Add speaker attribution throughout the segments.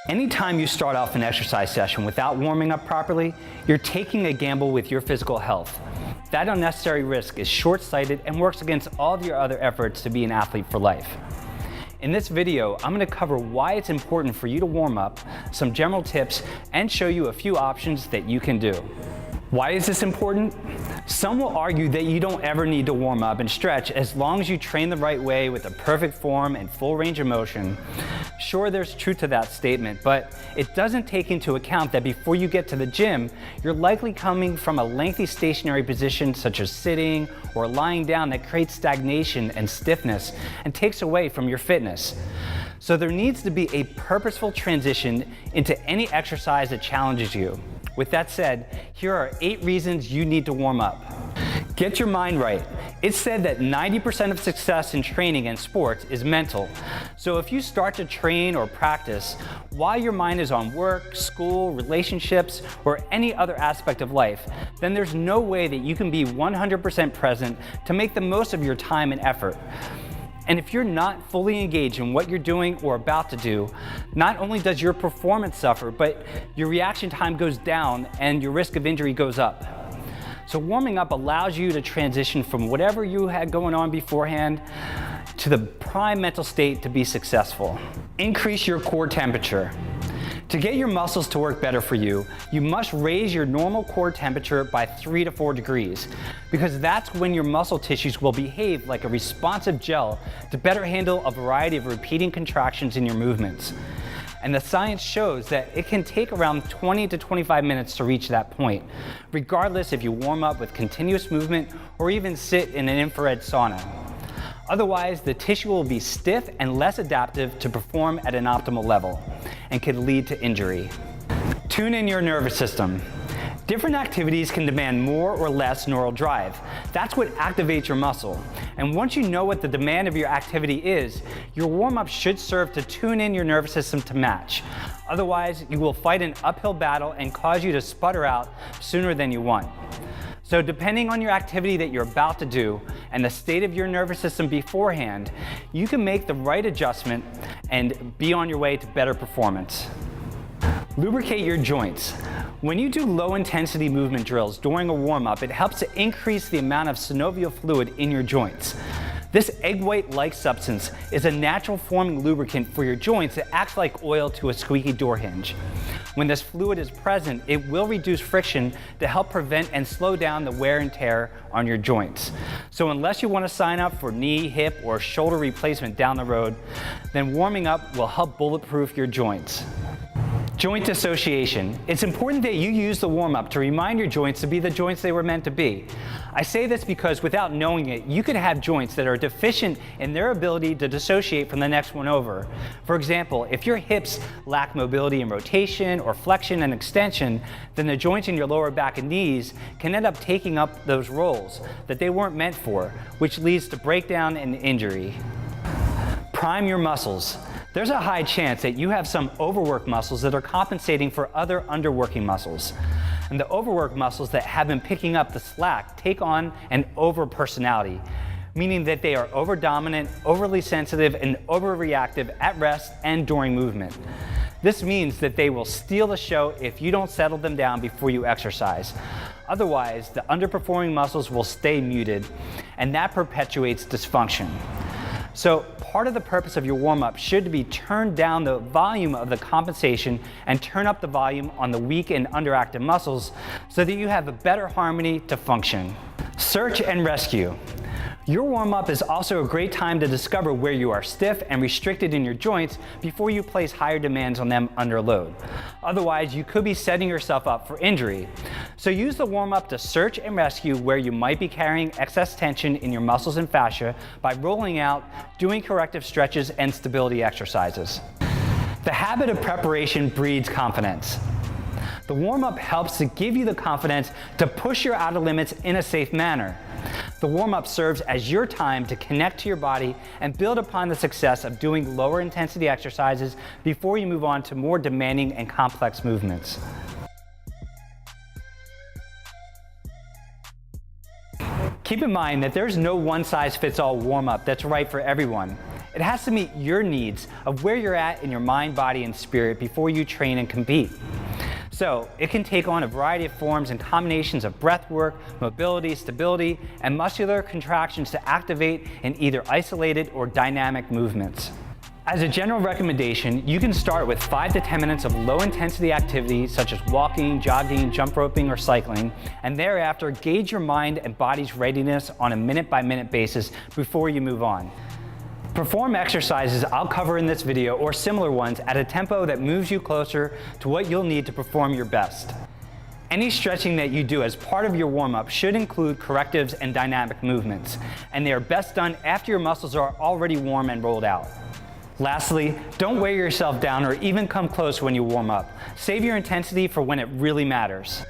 Speaker 1: Anytime you start off an exercise session without warming up properly, you're taking a gamble with your physical health. That unnecessary risk is short-sighted and works against all of your other efforts to be an athlete for life. In this video, I'm going to cover why it's important for you to warm up, some general tips, and show you a few options that you can do. Why is this important? Some will argue that you don't ever need to warm up and stretch as long as you train the right way with a perfect form and full range of motion. Sure, there's truth to that statement, but it doesn't take into account that before you get to the gym, you're likely coming from a lengthy stationary position such as sitting or lying down that creates stagnation and stiffness and takes away from your fitness. So there needs to be a purposeful transition into any exercise that challenges you. With that said, here are 8 reasons you need to warm up. Get your mind right. It's said that 90% of success in training and sports is mental. So if you start to train or practice while your mind is on work, school, relationships, or any other aspect of life, then there's no way that you can be 100% present to make the most of your time and effort. And if you're not fully engaged in what you're doing or about to do, not only does your performance suffer, but your reaction time goes down and your risk of injury goes up. So warming up allows you to transition from whatever you had going on beforehand to the prime mental state to be successful. Increase your core temperature. To get your muscles to work better for you, you must raise your normal core temperature by 3 to 4 degrees, because that's when your muscle tissues will behave like a responsive gel to better handle a variety of repeating contractions in your movements. And the science shows that it can take around 20 to 25 minutes to reach that point, regardless if you warm up with continuous movement or even sit in an infrared sauna. Otherwise, the tissue will be stiff and less adaptive to perform at an optimal level and can lead to injury. Tune in your nervous system. Different activities can demand more or less neural drive. That's what activates your muscle. And once you know what the demand of your activity is, your warm-up should serve to tune in your nervous system to match. Otherwise, you will fight an uphill battle and cause you to sputter out sooner than you want. So depending on your activity that you're about to do and the state of your nervous system beforehand, you can make the right adjustment and be on your way to better performance. Lubricate your joints. When you do low-intensity movement drills during a warm-up, it helps to increase the amount of synovial fluid in your joints. This egg white-like substance is a natural forming lubricant for your joints that acts like oil to a squeaky door hinge. When this fluid is present, it will reduce friction to help prevent and slow down the wear and tear on your joints. So unless you want to sign up for knee, hip, or shoulder replacement down the road, then warming up will help bulletproof your joints. Joint association. It's important that you use the warm-up to remind your joints to be the joints they were meant to be. I say this because without knowing it, you could have joints that are deficient in their ability to dissociate from the next one over. For example, if your hips lack mobility and rotation or flexion and extension, then the joints in your lower back and knees can end up taking up those roles that they weren't meant for, which leads to breakdown and injury. Prime your muscles. There's a high chance that you have some overworked muscles that are compensating for other underworking muscles. And the overworked muscles that have been picking up the slack take on an over personality, meaning that they are over-dominant, overly sensitive, and overreactive at rest and during movement. This means that they will steal the show if you don't settle them down before you exercise. Otherwise, the underperforming muscles will stay muted, and that perpetuates dysfunction. So part of the purpose of your warm-up should be turn down the volume of the compensation and turn up the volume on the weak and underactive muscles so that you have a better harmony to function. Search and rescue. Your warm-up is also a great time to discover where you are stiff and restricted in your joints before you place higher demands on them under load. Otherwise, you could be setting yourself up for injury. So use the warm-up to search and rescue where you might be carrying excess tension in your muscles and fascia by rolling out, doing corrective stretches and stability exercises. The habit of preparation breeds confidence. The warm-up helps to give you the confidence to push your outer limits in a safe manner. The warm-up serves as your time to connect to your body and build upon the success of doing lower intensity exercises before you move on to more demanding and complex movements. Keep in mind that there's no one-size-fits-all warm-up that's right for everyone. It has to meet your needs of where you're at in your mind, body, and spirit before you train and compete. So it can take on a variety of forms and combinations of breath work, mobility, stability, and muscular contractions to activate in either isolated or dynamic movements. As a general recommendation, you can start with 5 to 10 minutes of low-intensity activities such as walking, jogging, jump roping, or cycling, and thereafter gauge your mind and body's readiness on a minute-by-minute basis before you move on. Perform exercises I'll cover in this video or similar ones at a tempo that moves you closer to what you'll need to perform your best. Any stretching that you do as part of your warm-up should include correctives and dynamic movements, and they are best done after your muscles are already warm and rolled out. Lastly, don't wear yourself down or even come close when you warm up. Save your intensity for when it really matters.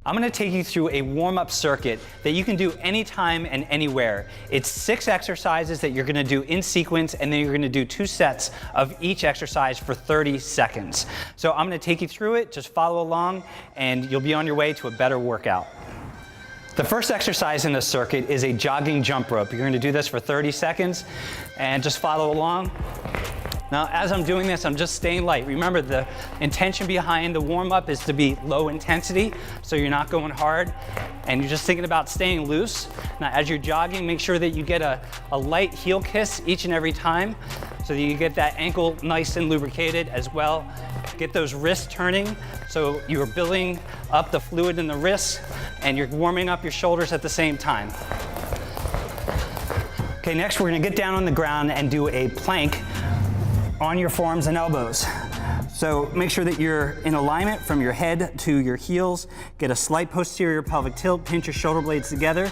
Speaker 1: I'm going to take you through a warm-up circuit that you can do anytime and anywhere. It's 6 exercises that you're going to do in sequence, and then you're going to do 2 sets of each exercise for 30 seconds. So I'm going to take you through it, just follow along, and you'll be on your way to a better workout. The first exercise in this circuit is a jogging jump rope. You're going to do this for 30 seconds, and just follow along. Now, as I'm doing this, I'm just staying light. Remember, the intention behind the warm-up is to be low intensity, so you're not going hard, and you're just thinking about staying loose. Now, as you're jogging, make sure that you get a light heel kiss each and every time, so that you get that ankle nice and lubricated as well. Get those wrists turning, so you're building up the fluid in the wrists, and you're warming up your shoulders at the same time. Okay, next we're gonna get down on the ground and do a plank on your forearms and elbows. So make sure that you're in alignment from your head to your heels. Get a slight posterior pelvic tilt, pinch your shoulder blades together,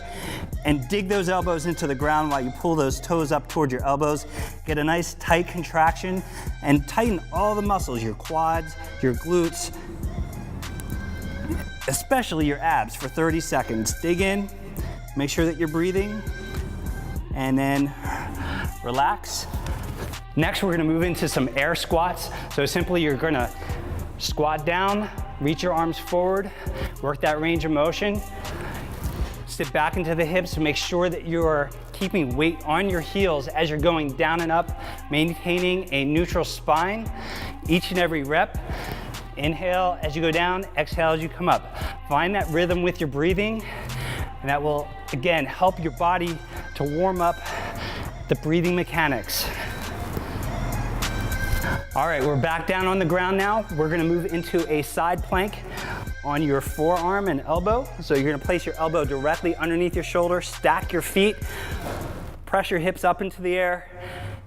Speaker 1: and dig those elbows into the ground while you pull those toes up towards your elbows. Get a nice tight contraction and tighten all the muscles, your quads, your glutes, especially your abs for 30 seconds. Dig in, make sure that you're breathing, and then relax. Next, we're gonna move into some air squats. So simply you're gonna squat down, reach your arms forward, work that range of motion. Sit back into the hips to make sure that you're keeping weight on your heels as you're going down and up, maintaining a neutral spine each and every rep. Inhale as you go down, exhale as you come up. Find that rhythm with your breathing, and that will, again, help your body to warm up the breathing mechanics. All right, we're back down on the ground now. We're gonna move into a side plank on your forearm and elbow. So you're gonna place your elbow directly underneath your shoulder, stack your feet, press your hips up into the air,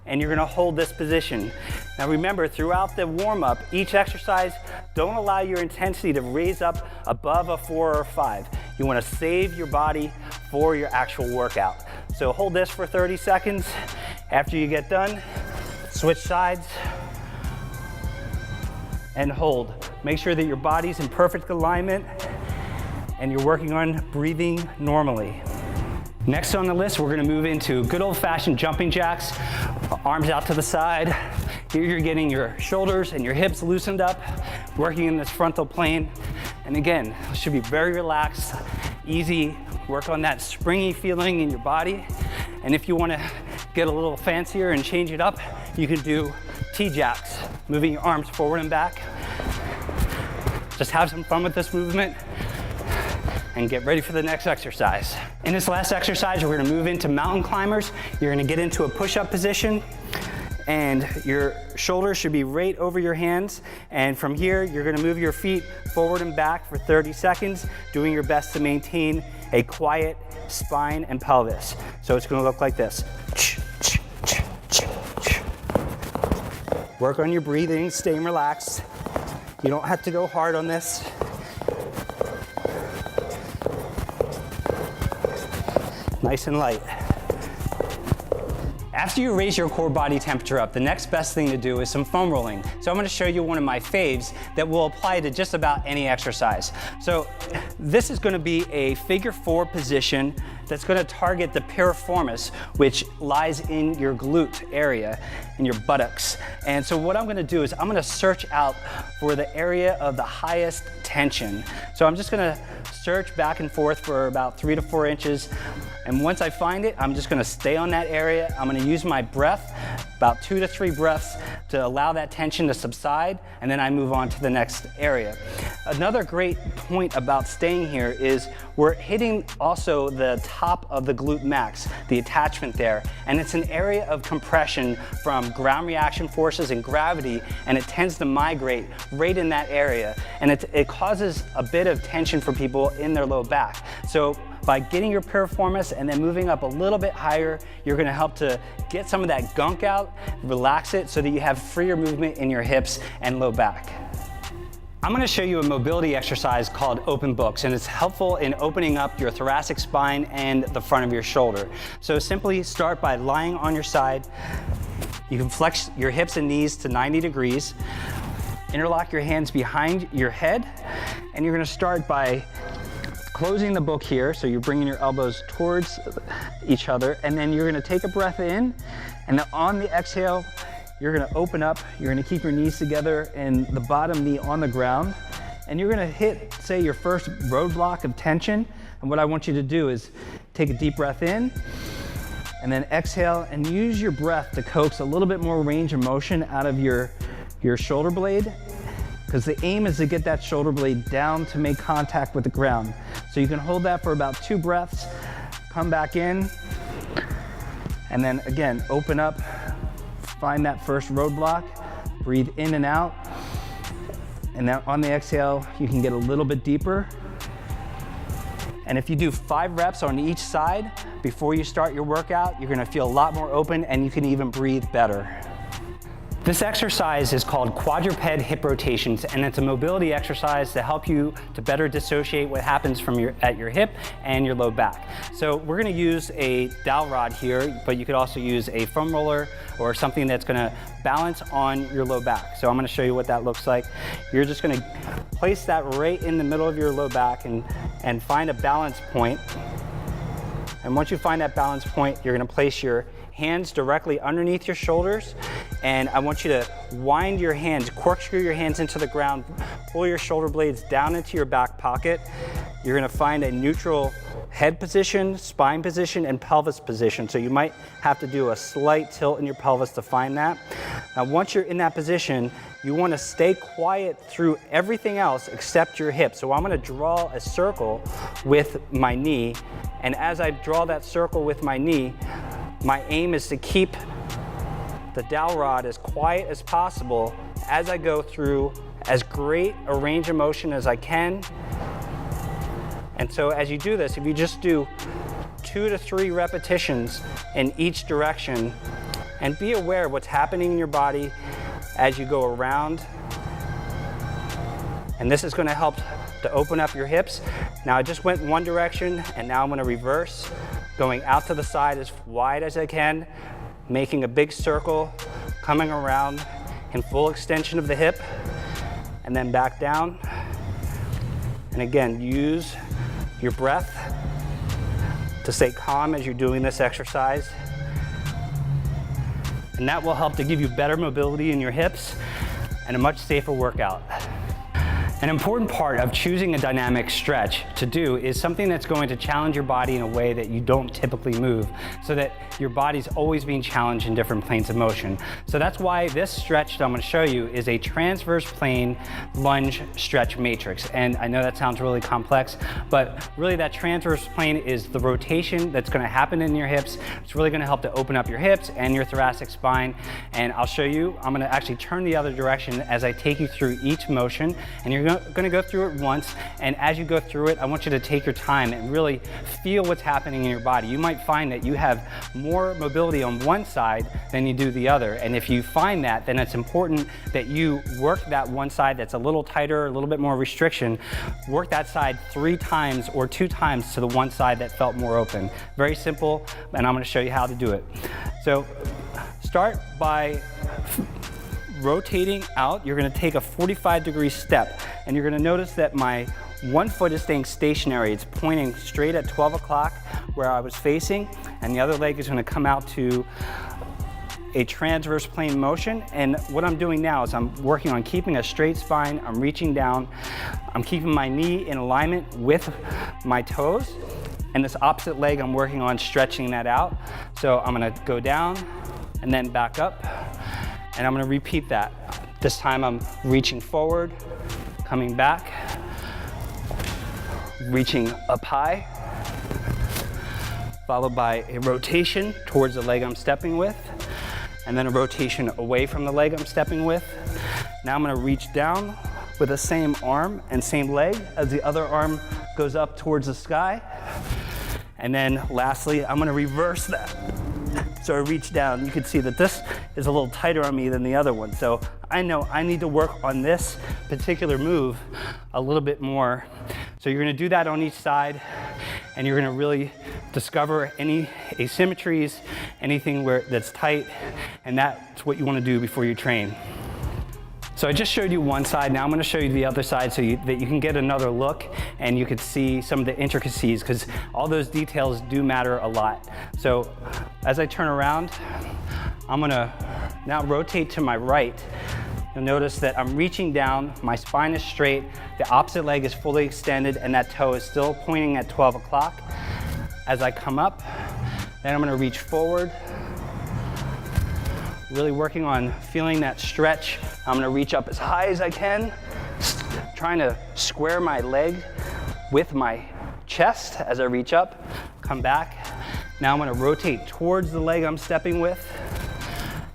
Speaker 1: and you're gonna hold this position. Now remember, throughout the warm-up, each exercise, don't allow your intensity to raise up above a 4 or 5. You wanna save your body for your actual workout. So hold this for 30 seconds. After you get done, switch sides, and hold. Make sure that your body's in perfect alignment and you're working on breathing normally. Next on the list, we're gonna move into good old-fashioned jumping jacks, arms out to the side. Here you're getting your shoulders and your hips loosened up, working in this frontal plane. And again, it should be very relaxed, easy, work on that springy feeling in your body. And if you wanna get a little fancier and change it up, you can do T-jacks, moving your arms forward and back. Just have some fun with this movement and get ready for the next exercise. In this last exercise, we're gonna move into mountain climbers. You're gonna get into a push-up position, and your shoulders should be right over your hands. And from here, you're gonna move your feet forward and back for 30 seconds, doing your best to maintain a quiet spine and pelvis. So it's gonna look like this. Work on your breathing, staying relaxed. You don't have to go hard on this. Nice and light. After you raise your core body temperature up, the next best thing to do is some foam rolling. So I'm gonna show you one of my faves that will apply to just about any exercise. So this is gonna be a figure 4 position that's going to target the piriformis, which lies in your glute area, in your buttocks. And so what I'm going to do is I'm going to search out for the area of the highest tension. So I'm just going to search back and forth for about 3 to 4 inches. And once I find it, I'm just going to stay on that area. I'm going to use my breath, about 2 to 3 breaths, to allow that tension to subside, and then I move on to the next area. Another great point about staying here is we're hitting also the top of the glute max, the attachment there, and it's an area of compression from ground reaction forces and gravity, and it tends to migrate right in that area, and it causes a bit of tension for people in their low back. So by getting your piriformis and then moving up a little bit higher, you're gonna help to get some of that gunk out, relax it so that you have freer movement in your hips and low back. I'm going to show you a mobility exercise called open books, and it's helpful in opening up your thoracic spine and the front of your shoulder. So simply start by lying on your side. You can flex your hips and knees to 90 degrees. Interlock your hands behind your head, and you're going to start by closing the book here, so you're bringing your elbows towards each other, and then you're going to take a breath in, and then on the exhale, you're going to open up. You're going to keep your knees together and the bottom knee on the ground, and you're going to hit, say, your first roadblock of tension. And what I want you to do is take a deep breath in, and then exhale, and use your breath to coax a little bit more range of motion out of your shoulder blade, because the aim is to get that shoulder blade down to make contact with the ground. So you can hold that for about 2 breaths, come back in, and then again, open up, find that first roadblock, breathe in and out, and then on the exhale, you can get a little bit deeper. And if you do 5 reps on each side before you start your workout, you're gonna feel a lot more open and you can even breathe better. This exercise is called quadruped hip rotations, and it's a mobility exercise to help you to better dissociate what happens at your hip and your low back. So we're going to use a dowel rod here, but you could also use a foam roller or something that's going to balance on your low back. So I'm going to show you what that looks like. You're just going to place that right in the middle of your low back and find a balance point. And once you find that balance point, you're going to place your hands directly underneath your shoulders, and I want you to wind your hands, corkscrew your hands into the ground, pull your shoulder blades down into your back pocket. You're gonna find a neutral head position, spine position, and pelvis position. So you might have to do a slight tilt in your pelvis to find that. Now, once you're in that position, you want to stay quiet through everything else except your hips. So I'm going to draw a circle with my knee, and as I draw that circle with my knee, my aim is to keep the dowel rod as quiet as possible as I go through as great a range of motion as I can. And so as you do this, if you just do 2 to 3 repetitions in each direction, and be aware of what's happening in your body as you go around. And this is going to help to open up your hips. Now I just went in one direction, and now I'm going to reverse, going out to the side as wide as I can, making a big circle, coming around in full extension of the hip, and then back down. And again, use your breath to stay calm as you're doing this exercise. And that will help to give you better mobility in your hips and a much safer workout. An important part of choosing a dynamic stretch to do is something that's going to challenge your body in a way that you don't typically move, so that your body's always being challenged in different planes of motion. So that's why this stretch that I'm going to show you is a transverse plane lunge stretch matrix. And I know that sounds really complex, but really that transverse plane is the rotation that's going to happen in your hips. It's really going to help to open up your hips and your thoracic spine. And I'll show you, I'm going to actually turn the other direction as I take you through each motion, and you're going to go through it once, and as you go through it, I want you to take your time and really feel what's happening in your body. You might find that you have more mobility on one side than you do the other, and if you find that, then it's important that you work that one side that's a little tighter, a little bit more restriction, work that side 3 times or 2 times to the one side that felt more open. Very simple, and I'm going to show you how to do it. So start by rotating out. You're going to take a 45-degree step, and you're going to notice that my one foot is staying stationary. It's pointing straight at 12 o'clock, where I was facing, and the other leg is gonna come out to a transverse plane motion. And what I'm doing now is I'm working on keeping a straight spine. I'm reaching down. I'm keeping my knee in alignment with my toes. And this opposite leg, I'm working on stretching that out. So I'm gonna go down and then back up. And I'm gonna repeat that. This time I'm reaching forward, coming back, reaching up high, followed by a rotation towards the leg I'm stepping with, and then a rotation away from the leg I'm stepping with. Now I'm gonna reach down with the same arm and same leg as the other arm goes up towards the sky. And then lastly, I'm gonna reverse that. So I reach down. You can see that this is a little tighter on me than the other one. So I know I need to work on this particular move a little bit more. So you're gonna do that on each side, and you're gonna really discover any asymmetries, anything that's tight, and that's what you wanna do before you train. So I just showed you one side. Now I'm gonna show you the other side so that you can get another look and you can see some of the intricacies, because all those details do matter a lot. So as I turn around, I'm gonna now rotate to my right. You'll notice that I'm reaching down, my spine is straight, the opposite leg is fully extended, and that toe is still pointing at 12 o'clock. As I come up, then I'm gonna reach forward, really working on feeling that stretch. I'm gonna reach up as high as I can, trying to square my leg with my chest as I reach up, come back. Now I'm gonna rotate towards the leg I'm stepping with.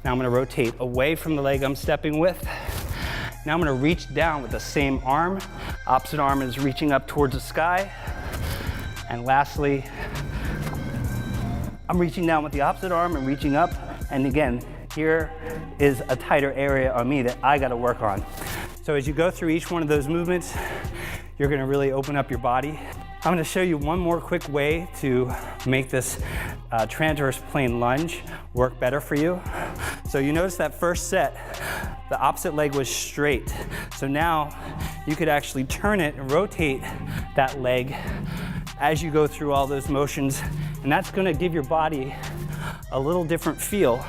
Speaker 1: Now I'm gonna rotate away from the leg I'm stepping with. Now I'm gonna reach down with the same arm. Opposite arm is reaching up towards the sky. And lastly, I'm reaching down with the opposite arm and reaching up. And again, here is a tighter area on me that I gotta work on. So as you go through each one of those movements, you're gonna really open up your body. I'm gonna show you one more quick way to make this transverse plane lunge work better for you. So you notice that first set, the opposite leg was straight. So now you could actually turn it and rotate that leg as you go through all those motions, and that's gonna give your body a little different feel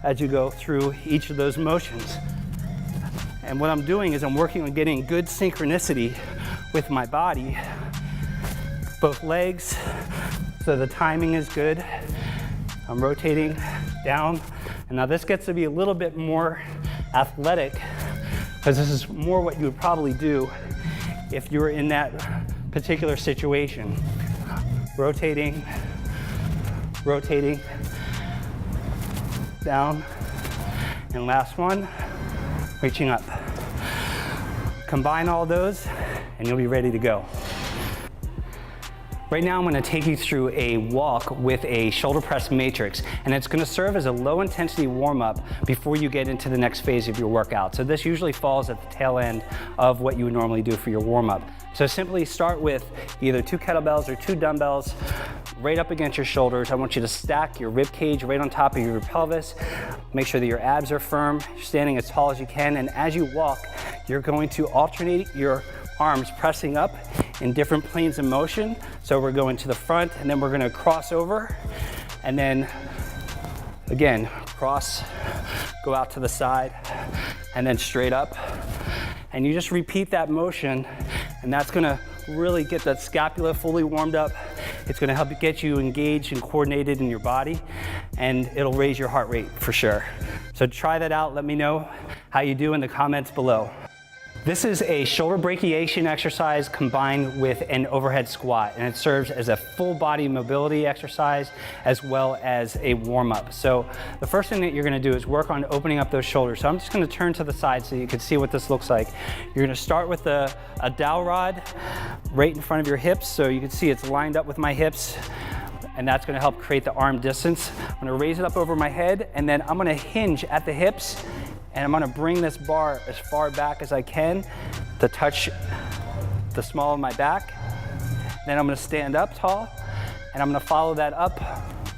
Speaker 1: as you go through each of those motions. And what I'm doing is I'm working on getting good synchronicity with my body, both legs, so the timing is good. I'm rotating down, and now this gets to be a little bit more athletic, because this is more what you would probably do if you were in that particular situation. Rotating, rotating, down, and last one, reaching up. Combine all those, and you'll be ready to go. Right now I'm gonna take you through a walk with a shoulder press matrix, and it's gonna serve as a low intensity warm up before you get into the next phase of your workout. So this usually falls at the tail end of what you would normally do for your warm up. So simply start with either 2 kettlebells or 2 dumbbells right up against your shoulders. I want you to stack your rib cage right on top of your pelvis. Make sure that your abs are firm, you're standing as tall as you can, and as you walk, you're going to alternate your arms pressing up in different planes of motion. So we're going to the front, and then we're gonna cross over, and then again, cross, go out to the side, and then straight up. And you just repeat that motion, and that's gonna really get that scapula fully warmed up. It's gonna help get you engaged and coordinated in your body, and it'll raise your heart rate for sure. So try that out. Let me know how you do in the comments below. This is a shoulder brachiation exercise combined with an overhead squat, and it serves as a full body mobility exercise as well as a warm up. So the first thing that you're gonna do is work on opening up those shoulders. So I'm just gonna turn to the side so you can see what this looks like. You're gonna start with a dowel rod right in front of your hips, so you can see it's lined up with my hips, and that's gonna help create the arm distance. I'm gonna raise it up over my head, and then I'm gonna hinge at the hips, and I'm gonna bring this bar as far back as I can to touch the small of my back. Then I'm gonna stand up tall, and I'm gonna follow that up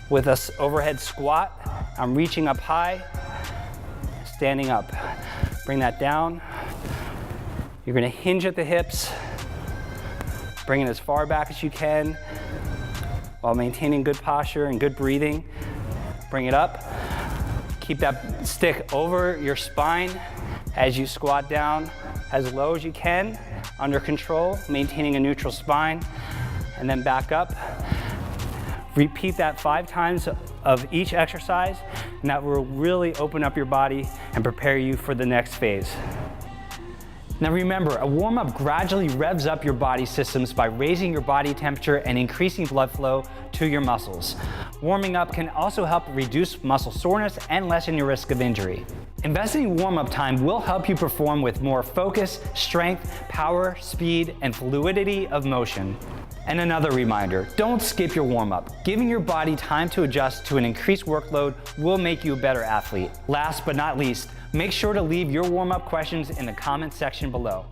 Speaker 1: with this overhead squat. I'm reaching up high, standing up. Bring that down. You're gonna hinge at the hips, bring it as far back as you can, while maintaining good posture and good breathing. Bring it up. Keep that stick over your spine as you squat down as low as you can, under control, maintaining a neutral spine, and then back up. Repeat that 5 times of each exercise, and that will really open up your body and prepare you for the next phase. Now remember, a warm-up gradually revs up your body systems by raising your body temperature and increasing blood flow to your muscles. Warming up can also help reduce muscle soreness and lessen your risk of injury. Investing in warm-up time will help you perform with more focus, strength, power, speed, and fluidity of motion. And another reminder, don't skip your warm-up. Giving your body time to adjust to an increased workload will make you a better athlete. Last but not least, make sure to leave your warm-up questions in the comments section below.